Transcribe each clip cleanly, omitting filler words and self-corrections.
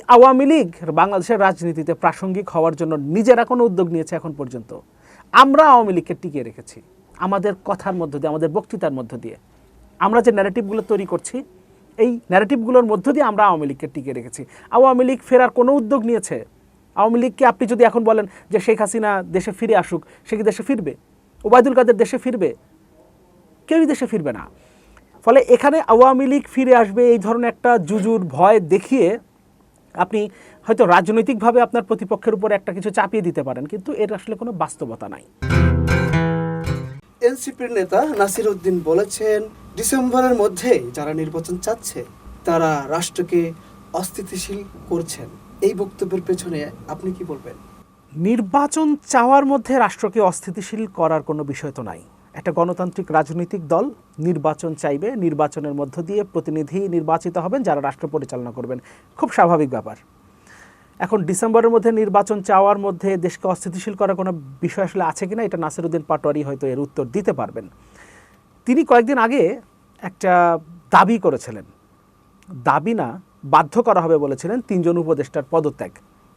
আওয়ামী লীগ বাংলাদেশের রাজনীতিতে প্রাসঙ্গিক হওয়ার জন্য নিজেরা কোনো উদ্যোগ নিয়েছে এখন পর্যন্ত? আমরা আওয়ামী লীগকে টিকিয়ে রেখেছি আমাদের কথার মধ্য দিয়ে, আমাদের বক্তৃতার মধ্য দিয়ে। আমরা যে ন্যারেটিভগুলো তৈরি করছি, এই ন্যারেটিভগুলোর মধ্য দিয়ে আমরা আওয়ামী লীগকে টিকিয়ে রেখেছি। আওয়ামী লীগ ফেরার কোনো উদ্যোগ নিয়েছে? আওয়ামী লীগকে আপনি যদি এখন বলেন যে শেখ হাসিনা দেশে ফিরে আসুক, সে কি দেশে ফিরবে? ওবায়দুল কাদের দেশে ফিরবে? কেউই দেশে ফিরবে না। ফলে এখানে আওয়ামী লীগ ফিরে আসবে এই ধরনের একটা জুজুর ভয় দেখিয়ে আপনি হয়তো রাজনৈতিকভাবে আপনার প্রতিপক্ষের উপর একটা কিছু চাপিয়ে দিতে পারেন, কিন্তু এর আসলে কোনো বাস্তবতা নাই। এনসিপির নেতা নাসির উদ্দিন বলেছেন, ডিসেম্বরের মধ্যে যারা নির্বাচন চাচ্ছে তারা রাষ্ট্রকে অস্থিতিশীল করছেন। এই বক্তব্যের পেছনে আপনি কি বলবেন? নির্বাচন চাওয়ার মধ্যে রাষ্ট্রকে অস্থিতিশীল করার কোনো বিষয় তো নাই। একটা গণতান্ত্রিক রাজনৈতিক দল নির্বাচন চাইবে, নির্বাচনের মধ্য দিয়ে প্রতিনিধি নির্বাচিত হবেন যারা রাষ্ট্র পরিচালনা করবেন, খুব স্বাভাবিক ব্যাপার। এখন ডিসেম্বরের মধ্যে নির্বাচন চাওয়ার মধ্যে দেশকে অস্থিতিশীল করার কোনো বিষয় আসলে আছে কিনা, এটা নাসির উদ্দিন পাটোয়ারি হয়তো এর উত্তর দিতে পারবেন। তিনি কয়েকদিন আগে একটা দাবি করেছিলেন, দাবি না বাধ্য করা হবে বলেছিলেন 3 জন উপদেষ্টার পদত্যাগ,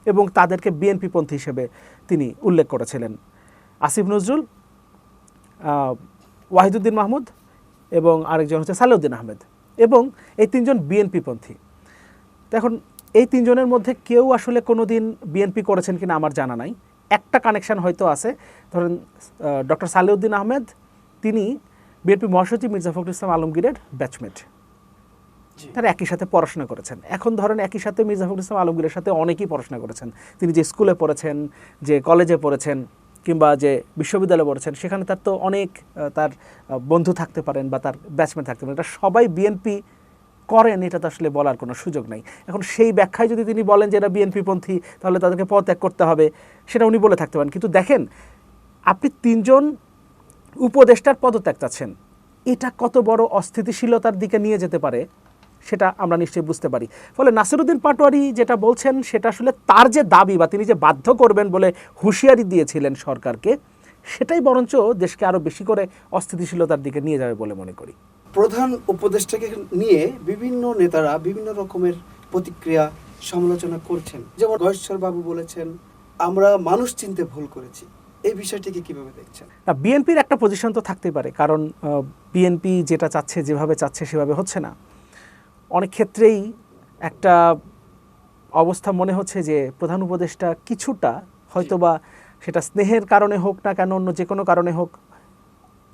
এবং তাদেরকে বিএনপিপন্থী হিসেবে তিনি উল্লেখ করেছিলেন। আসিফ নজরুল, ওয়াহিদুদ্দিন মাহমুদ এবং আরেকজন হচ্ছে সালেউদ্দিন আহমেদ, এবং এই 3 জন বিএনপিপন্থী। এখন এই 3 জনের মধ্যে কেউ আসলে কোনো দিন বিএনপি করেছেন কিনা আমার জানা নাই। একটা কানেকশন হয়তো আছে, ধরেন ডক্টর সালেউদ্দিন আহমেদ, তিনি বিএনপি মহাসচিব মির্জা ফখরুল ইসলাম আলমগীরের ব্যাচমেট, তারা একই সাথে পড়াশোনা করেছেন। এখন ধরেন একই সাথে মির্জা ফখরুল ইসলাম আলমগীরের সাথে অনেকেই পড়াশোনা করেছেন। তিনি যে স্কুলে পড়েছেন, যে কলেজে পড়েছেন, কিংবা যে বিশ্ববিদ্যালয়ে পড়েছেন, সেখানে তার তো অনেক তার বন্ধু থাকতে পারেন বা তার ব্যাচমেট থাকতে পারেন। এটা সবাই বিএনপি করেন এটা তো আসলে বলার কোনো সুযোগ নাই। এখন সেই ব্যাখ্যায় যদি তিনি বলেন যে এরা বিএনপিপন্থী, তাহলে তাদেরকে পদত্যাগ করতে হবে, সেটা উনি বলে থাকতে পারেন। কিন্তু দেখেন, আপনি 3 জন উপদেষ্টার পদত্যাগ চাচ্ছেন, এটা কত বড় অস্থিতিশীলতার দিকে নিয়ে যেতে পারে সেটা আমরা নিশ্চয়ই বুঝতে পারি। ফলে নাসির উদ্দিন পাটোয়ারি যেটা বলছেন সেটা আসলে তার যে দাবি বা তিনি যে বাধ্য করবেন বলে হুঁশিয়ারি দিয়েছিলেন সরকারকে, সেটাই বরঞ্চ দেশকে আরও বেশি করে অস্থিতিশীলতার দিকে নিয়ে যাবে বলে মনে করি। প্রধান উপদেষ্টাকে নিয়ে বিভিন্ন নেতারা বিভিন্ন রকমের প্রতিক্রিয়া সমালোচনা করছেন। যেমন গয়েশ্বর বাবু বলেছেন, আমরা মানুষ চিনতে ভুল করেছি। এই বিষয়টিকে কিভাবে দেখছেন? না, বিএনপির একটা পজিশন তো থাকতেই পারে, কারণ বিএনপি যেটা চাচ্ছে, যেভাবে চাচ্ছে সেভাবে হচ্ছে না। অনেক ক্ষেত্রেই একটা অবস্থা মনে হচ্ছে যে প্রধান উপদেষ্টা কিছুটা হয়তোবা, সেটা স্নেহের কারণে হোক না কেন, অন্য যে কোনো কারণে হোক,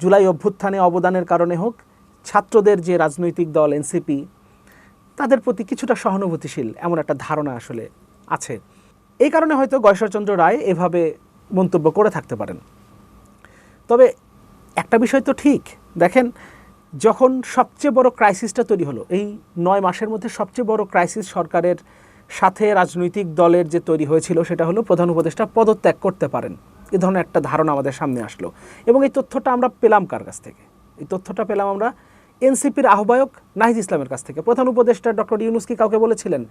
জুলাই অভ্যুত্থানে অবদানের কারণে হোক, ছাত্রদের যে রাজনৈতিক দল এনসিপি, তাদের প্রতি কিছুটা সহানুভূতিশীল এমন একটা ধারণা আসলে আছে। এই কারণে হয়তো গয়েশ্বরচন্দ্র রায় এভাবে মন্তব্য করে থাকতে পারেন। তবে একটা বিষয় তো ঠিক, দেখেন, যখন সবচেয়ে বড় ক্রাইসিসটা তৈরি হলো, এই 9 মাসের মধ্যে সবচেয়ে বড় ক্রাইসিস সরকারের সাথে রাজনৈতিক দলের যে তৈরি হয়েছিল, সেটা হলো প্রধান উপদেষ্টা পদত্যাগ করতে পারেন, এ ধরনের একটা ধারণা আমাদের সামনে আসলো। এবং এই তথ্যটা আমরা পেলাম কার কাছ থেকে? এই তথ্যটা পেলাম আমরা এনসিপির আহ্বায়ক নাহিদ ইসলামের কাছ থেকে। প্রধান উপদেষ্টা ডক্টর ইউনূস কি কাউকে বলেছিলেন?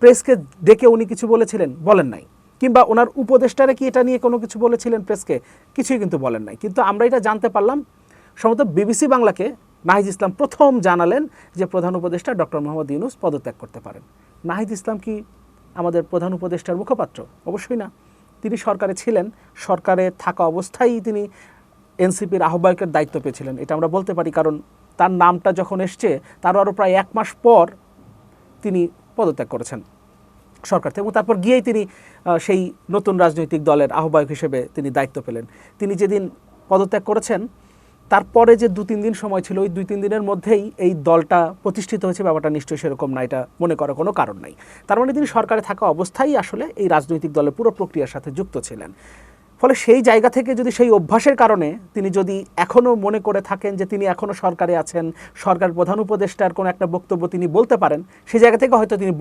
প্রেসকে ডেকে উনি কিছু বলেছিলেন? বলেন নাই। কিংবা ওনার উপদেষ্টারা কি এটা নিয়ে কোনো কিছু বলেছিলেন প্রেসকে? কিছুই কিন্তু বলেন নাই। কিন্তু আমরা এটা জানতে পারলাম সম্ভবত বিবিসি বাংলাকে নাহিদ ইসলাম প্রথম জানালেন যে প্রধান উপদেষ্টা ডক্টর মোহাম্মদ ইউনূস পদত্যাগ করতে পারেন। নাহিদ ইসলাম কি আমাদের প্রধান উপদেষ্টার মুখপাত্র? অবশ্যই না। তিনি সরকারে ছিলেন, সরকারে থাকা অবস্থায় তিনি এনসিপির আহ্বায়কের দায়িত্ব পেয়েছিলেন, এটা আমরা বলতে পারি। কারণ তার নামটা যখন এসছে তারও আরও প্রায় 1 মাস পর তিনি পদত্যাগ করেছেন সরকার থেকে, এবং তারপর গিয়েই তিনি সেই নতুন রাজনৈতিক দলের আহ্বায়ক হিসেবে তিনি দায়িত্ব পেলেন। তিনি যেদিন পদত্যাগ করেছেন তারপরে যে 2-3 দিন সময় ছিল, ওই 2-3 দিনের মধ্যেই এই দলটা প্রতিষ্ঠিত হয়েছে, ব্যাপারটা নিশ্চয়ই সেরকম না, এটা মনে করার কোনো কারণ নাই। তার মানে তিনি সরকারে থাকা অবস্থায় আসলে এই রাজনৈতিক দলের পুরো প্রক্রিয়ার সাথে যুক্ত ছিলেন। ফলে সেই জায়গা থেকে যদি সেই অভ্যাসের কারণে তিনি যদি এখনও মনে করে থাকেন যে তিনি এখনও সরকারে আছেন, সরকার প্রধান উপদেষ্টার কোনো একটা বক্তব্য তিনি বলতে পারেন, সেই জায়গা থেকে হয়তো তিনি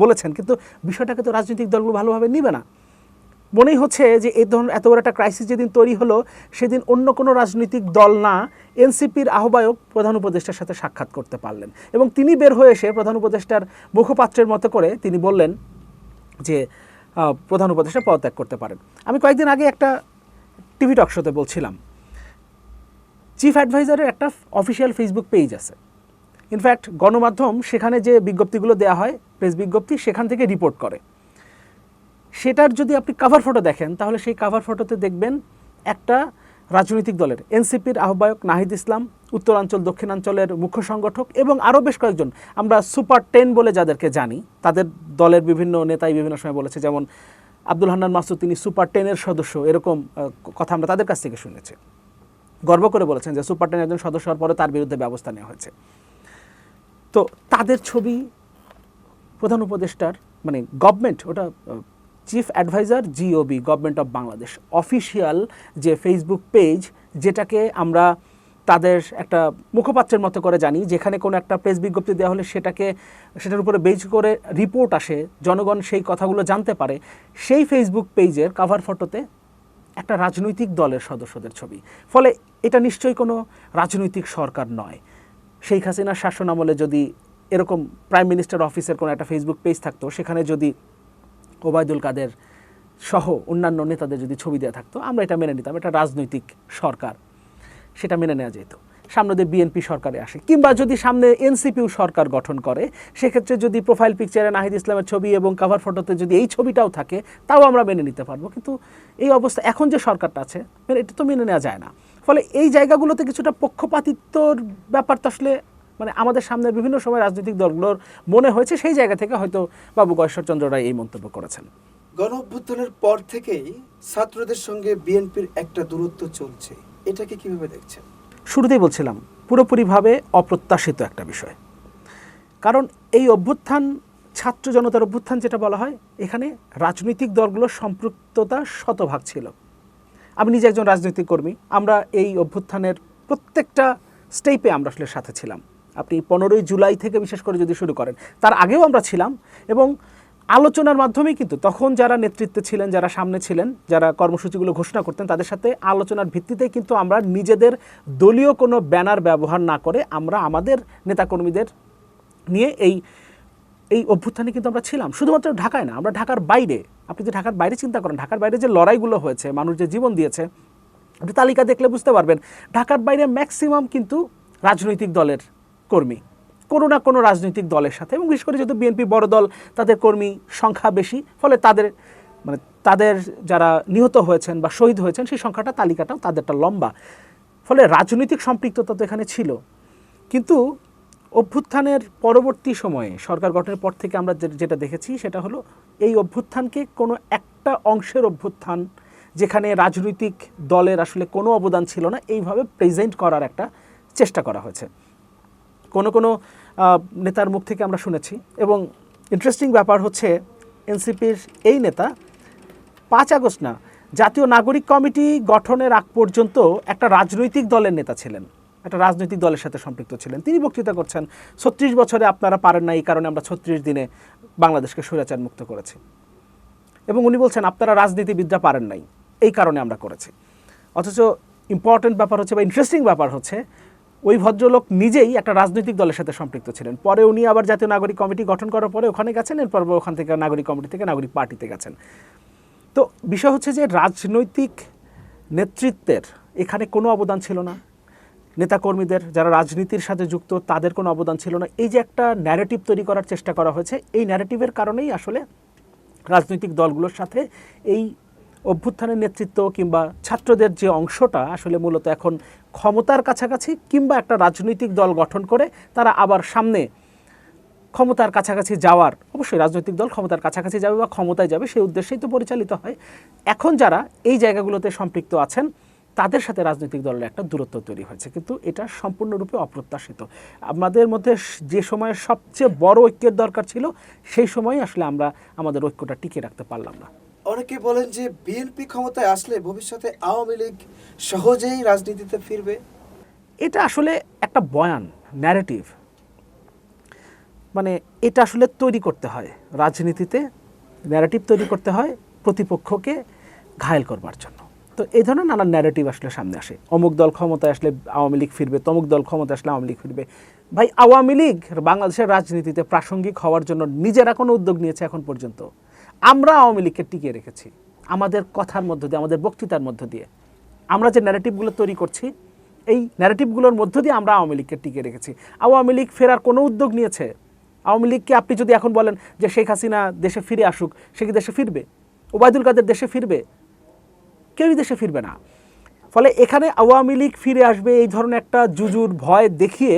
বলেছেন। কিন্তু বিষয়টাকে তো রাজনৈতিক দলগুলো ভালোভাবে নিবে না। মনেই হচ্ছে যে এই ধরনের এত বড় একটা ক্রাইসিস যেদিন তৈরি হলো, সেদিন অন্য কোনো রাজনৈতিক দল না, এনসিপির আহ্বায়ক প্রধান উপদেষ্টার সাথে সাক্ষাৎ করতে পারলেন, এবং তিনি বের হয়ে এসে প্রধান উপদেষ্টার মুখপাত্রের মতো করে তিনি বললেন যে প্রধান উপদেষ্টা পদত্যাগ করতে পারেন। আমি কয়েকদিন আগে একটা টিভি টক শোতে বলছিলাম, চিফ অ্যাডভাইজারের একটা অফিসিয়াল ফেসবুক পেজ আছে। ইনফ্যাক্ট গণমাধ্যম সেখানে যে বিজ্ঞপ্তিগুলো দেওয়া হয়, প্রেস বিজ্ঞপ্তি, সেখান থেকে রিপোর্ট করে। সেটার যদি আপনি কাভার ফটো দেখেন তাহলে সেই কাভার ফটোতে দেখবেন একটা রাজনৈতিক দলের, এনসিপির আহ্বায়ক নাহিদ ইসলাম, উত্তরাঞ্চল দক্ষিণাঞ্চলের মুখ্য সংগঠক এবং আরও বেশ কয়েকজন, আমরা সুপার 10 বলে যাদেরকে জানি, তাদের দলের বিভিন্ন নেতাই বিভিন্ন সময় বলেছে, যেমন আব্দুল হান্নান মাসুদ, তিনি সুপার 10-এর সদস্য, এরকম কথা আমরা তাদের কাছ থেকে শুনেছি। গর্ব করে বলেছেন যে সুপার 10 একজন সদস্য হওয়ার পরে তার বিরুদ্ধে ব্যবস্থা নেওয়া হয়েছে। তো তাদের ছবি প্রধান উপদেষ্টার, মানে গভর্নমেন্ট, ওটা chief adviser GOB, government of Bangladesh official যে ফেসবুক পেজ, যেটাকে আমরা তাদের একটা মুখপাত্রের মতো করে জানি, যেখানে কোনো একটা প্রেস বিজ্ঞপ্তি দেওয়া হলে সেটার উপরে বেজ করে রিপোর্ট আসে, জনগণ সেই কথাগুলো জানতে পারে, সেই ফেসবুক পেজের কাভার ফটোতে একটা রাজনৈতিক দলের সদস্যদের ছবি। ফলে এটা নিশ্চয়ই কোনো রাজনৈতিক সরকার নয়। শেখ হাসিনার শাসন আমলে যদি এরকম প্রাইম মিনিস্টার অফিসের কোনো একটা ফেসবুক পেজ থাকতো, সেখানে যদি ওবায়দুল কাদের সহ অন্যান্য নেতাদের যদি ছবি দেওয়া থাকতো, আমরা এটা মেনে নিতাম, এটা রাজনৈতিক সরকার, সেটা মেনে নেওয়া যেত। সামনে দিয়ে বিএনপি সরকারে আসে, কিংবা যদি সামনে এনসিপিও সরকার গঠন করে, সেক্ষেত্রে যদি প্রোফাইল পিকচারে নাহিদ ইসলামের ছবি এবং কাভার ফটোতে যদি এই ছবিটাও থাকে, তাও আমরা মেনে নিতে পারবো। কিন্তু এই অবস্থা, এখন যে সরকারটা আছে, এটা তো মেনে নেওয়া যায় না। ফলে এই জায়গাগুলোতে কিছুটা পক্ষপাতিত্বর ব্যাপার তো আসলে, মানে আমাদের সামনে বিভিন্ন সময় রাজনৈতিক দলগুলোর মনে হয়েছে, সেই জায়গা থেকে হয়তো বাবু গয়েশ্বরচন্দ্র রায় এই মন্তব্য করেছেন। গণ অভ্যুত্থানের পর থেকেই ছাত্রদের সঙ্গে বিএনপির একটা দূরত্ব চলছে, এটাকে কিভাবে দেখছেন? শুরুতেই বলছিলাম, পুরোপুরিভাবে অপ্রত্যাশিত একটা বিষয়। কারণ এই অভ্যুত্থান, ছাত্র জনতার অভ্যুত্থান যেটা বলা হয়, এখানে রাজনৈতিক দলগুলোর সম্পৃক্ততা শতভাগ ছিল। আমি নিজে একজন রাজনৈতিক কর্মী, আমরা এই অভ্যুত্থানের প্রত্যেকটা স্টেপে আমরা আসলে সাথে ছিলাম। আপনি 15ই জুলাই থেকে বিশেষ করে যদি শুরু করেন, তার আগেও আমরা ছিলাম, এবং আলোচনার মাধ্যমেই কিন্তু তখন যারা নেতৃত্বে ছিলেন, যারা সামনে ছিলেন, যারা কর্মসূচিগুলো ঘোষণা করতেন, তাদের সাথে আলোচনার ভিত্তিতেই কিন্তু আমরা নিজেদের দলীয় কোনো ব্যানার ব্যবহার না করে আমরা আমাদের নেতাকর্মীদের নিয়ে এই অভ্যুত্থানে কিন্তু আমরা ছিলাম। শুধুমাত্র ঢাকায় না, আমরা ঢাকার বাইরে, আপনি যে ঢাকার বাইরে চিন্তা করেন, ঢাকার বাইরে যে লড়াইগুলো হয়েছে, মানুষ যে জীবন দিয়েছে, আপনি তালিকা দেখলে বুঝতে পারবেন ঢাকার বাইরে ম্যাক্সিমাম কিন্তু রাজনৈতিক দলের কর্মী, কোনো না কোনো রাজনৈতিক দলের সাথে, এবং বিশেষ করে যেহেতু বিএনপি বড় দল, তাদের কর্মী সংখ্যা বেশি, ফলে তাদের যারা নিহত হয়েছেন বা শহীদ হয়েছেন, সেই সংখ্যাটা, তালিকাটাও তাদেরটা লম্বা। ফলে রাজনৈতিক সম্পৃক্ততা তো এখানে ছিল। কিন্তু অভ্যুত্থানের পরবর্তী সময়ে, সরকার গঠনের পর থেকে আমরা যেটা দেখেছি, সেটা হলো এই অভ্যুত্থানকে কোনো একটা অংশের অভ্যুত্থান, যেখানে রাজনৈতিক দলের আসলে কোনো অবদান ছিল না, এইভাবে প্রেজেন্ট করার একটা চেষ্টা করা হয়েছে। কোনো নেতার মুখ থেকে আমরা শুনেছি, এবং ইন্টারেস্টিং ব্যাপার হচ্ছে, এনসিপির এই নেতা 5 আগস্ট না, জাতীয় নাগরিক কমিটি গঠনের আগ পর্যন্ত একটা রাজনৈতিক দলের নেতা ছিলেন, একটা রাজনৈতিক দলের সাথে সম্পৃক্ত ছিলেন। তিনি বক্তৃতা করছেন, 36 বছরে আপনারা পারেন না, এই কারণে আমরা 36 দিনে বাংলাদেশকে স্বৈরাচার মুক্ত করেছি। এবং উনি বলছেন, আপনারা রাজনীতিবিদরা পারেন নাই, এই কারণে আমরা করেছি। অথচ ইম্পর্টেন্ট ব্যাপার হচ্ছে, বা ইন্টারেস্টিং ব্যাপার হচ্ছে, ওই ভদ্রলোক নিজেই একটা রাজনৈতিক দলের সাথে সম্পৃক্ত ছিলেন। পরে উনি আবার জাতীয় নাগরিক কমিটি গঠন করার পরে ওখানে গেছেন, এরপর ওখান থেকে নাগরিক কমিটি থেকে নাগরিক পার্টিতে গেছেন। তো বিষয় হচ্ছে যে রাজনৈতিক নেতৃত্বের এখানে কোনো অবদান ছিল না, নেতাকর্মীদের যারা রাজনীতির সাথে যুক্ত তাদের কোনো অবদান ছিল না। এই যে একটা ন্যারেটিভ তৈরি করার চেষ্টা করা হয়েছে, এই ন্যারেটিভের কারণেই আসলে রাজনৈতিক দলগুলোর সাথে এই অভ্যুত্থানের নেতৃত্ব কিংবা ছাত্রদের যে অংশটা আসলে মূলত এখন ক্ষমতার কাছাকাছি, কিংবা একটা রাজনৈতিক দল গঠন করে তারা আবার সামনে ক্ষমতার কাছাকাছি যাওয়ার, অবশ্যই রাজনৈতিক দল ক্ষমতার কাছাকাছি যাবে বা ক্ষমতায় যাবে, সেই উদ্দেশ্যেই তো পরিচালিত হয়। এখন যারা এই জায়গাগুলোতে সম্পৃক্ত আছেন, তাদের সাথে রাজনৈতিক দলের একটা দূরত্ব তৈরি হয়েছে, কিন্তু এটা সম্পূর্ণরূপে অপ্রত্যাশিত। আমাদের মধ্যে যে সময় সবচেয়ে বড় ঐক্যের দরকার ছিল, সেই সময় আসলে আমরা আমাদের ঐক্যটা টিকিয়ে রাখতে পারলাম না। অনেকে বলেন যে বিএনপি ক্ষমতায় আসলে ভবিষ্যতে আওয়ামী লীগ সহজেই রাজনীতিতে ফিরবে। এটা আসলে একটা বয়ান, ন্যারেটিভ, মানে এটা আসলে তৈরি করতে হয় রাজনীতিতে, ন্যারেটিভ তৈরি করতে হয় প্রতিপক্ষকে ঘায়েল করবার জন্য। তো এই ধরনের নানান ন্যারেটিভ আসলে সামনে আসে, অমুক দল ক্ষমতায় আসলে আওয়ামী লীগ ফিরবে, তমুক দল ক্ষমতায় আসলে আওয়ামী লীগ ফিরবে। ভাই, আওয়ামী লীগ বাংলাদেশের রাজনীতিতে প্রাসঙ্গিক হওয়ার জন্য নিজেরা কোনো উদ্যোগ নিয়েছে এখন পর্যন্ত? আমরা আওয়ামী লীগকে টিকিয়ে রেখেছি আমাদের কথার মধ্য দিয়ে, আমাদের বক্তৃতার মধ্য দিয়ে। আমরা যে ন্যারেটিভগুলো তৈরি করছি, এই ন্যারেটিভগুলোর মধ্য দিয়ে আমরা আওয়ামী লীগকে টিকে রেখেছি। আওয়ামী লীগ ফেরার কোনো উদ্যোগ নিয়েছে? আওয়ামী লীগকে আপনি যদি এখন বলেন যে শেখ হাসিনা দেশে ফিরে আসুক, সে কি দেশে ফিরবে? ওবায়দুল কাদের দেশে ফিরবে? কেউই দেশে ফিরবে না। ফলে এখানে আওয়ামী লীগ ফিরে আসবে এই ধরনের একটা জুজুর ভয় দেখিয়ে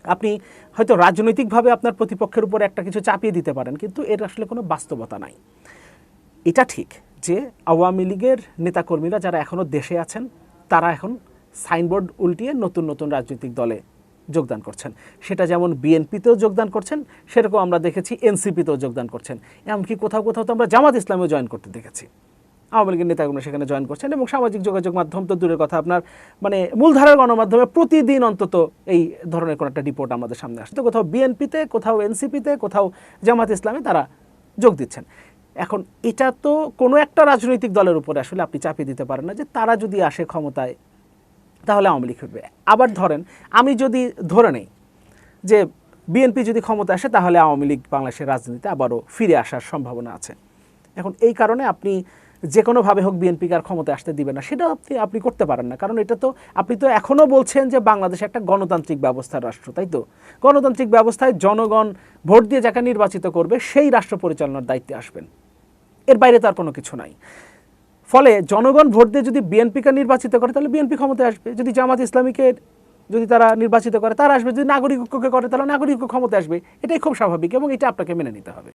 আপনি হয়তো রাজনৈতিকভাবে আপনার প্রতিপক্ষের উপর একটা কিছু চাপিয়ে দিতে পারেন, কিন্তু এর আসলে কোনো বাস্তবতা নাই। এটা ঠিক যে আওয়ামী লীগের নেতাকর্মীরা যারা এখনও দেশে আছেন তারা এখন সাইনবোর্ড উল্টিয়ে নতুন নতুন রাজনৈতিক দলে যোগদান করছেন। সেটা যেমন বিএনপিতেও যোগদান করছেন, সেরকম আমরা দেখেছি এনসিপিতেও যোগদান করছেন, এমনকি কোথাও কোথাও তো আমরা জামাত ইসলামেও জয়েন করতে দেখেছি। আওয়ামী লীগের নেতাকর্মীরা সেখানে জয়েন করছেন এবং সামাজিক যোগাযোগ মাধ্যম তো দূরের কথা, আপনার মানে মূলধারার গণমাধ্যমে প্রতিদিন অন্তত এই ধরনের কোনো একটা রিপোর্ট আমাদের সামনে আসছে। তো কোথাও বিএনপিতে, কোথাও এনসিপিতে, কোথাও জামাত ইসলামে তারা যোগ দিচ্ছেন। এখন এটা তো কোনো একটা রাজনৈতিক দলের উপরে আসলে আপনি চাপিয়ে দিতে পারেন না যে তারা যদি আসে ক্ষমতায় তাহলে আওয়ামী লীগ ফিরবে। আবার ধরেন আমি যদি ধরে নেই যে বিএনপি যদি ক্ষমতা আসে তাহলে আওয়ামী লীগ বাংলাদেশের রাজনীতিতে আবারও ফিরে আসার সম্ভাবনা আছে। এখন এই কারণে আপনি যে কোনোভাবে হোক বিএনপিকে আর ক্ষমতায় আসতে দিবেন না, সেটা আপনি করতে পারেন না। কারণ এটা তো আপনি তো এখনও বলছেন যে বাংলাদেশ একটা গণতান্ত্রিক ব্যবস্থার রাষ্ট্র, তাই তো? গণতান্ত্রিক ব্যবস্থায় জনগণ ভোট দিয়ে যাকে নির্বাচিত করবে সেই রাষ্ট্র পরিচালনার দায়িত্বে আসবেন, এর বাইরে তার কোনো কিছু নাই। ফলে জনগণ ভোট দিয়ে যদি বিএনপিকে নির্বাচিত করে তাহলে বিএনপি ক্ষমতায় আসবে, যদি জামাত ইসলামীকে যদি তারা নির্বাচিত করে তারা আসবে, যদি নাগরিক ঐক্যকে করে তাহলে নাগরিক ঐক্য ক্ষমতায় আসবে। এটাই খুব স্বাভাবিক এবং এটা আপনাকে মেনে নিতে হবে।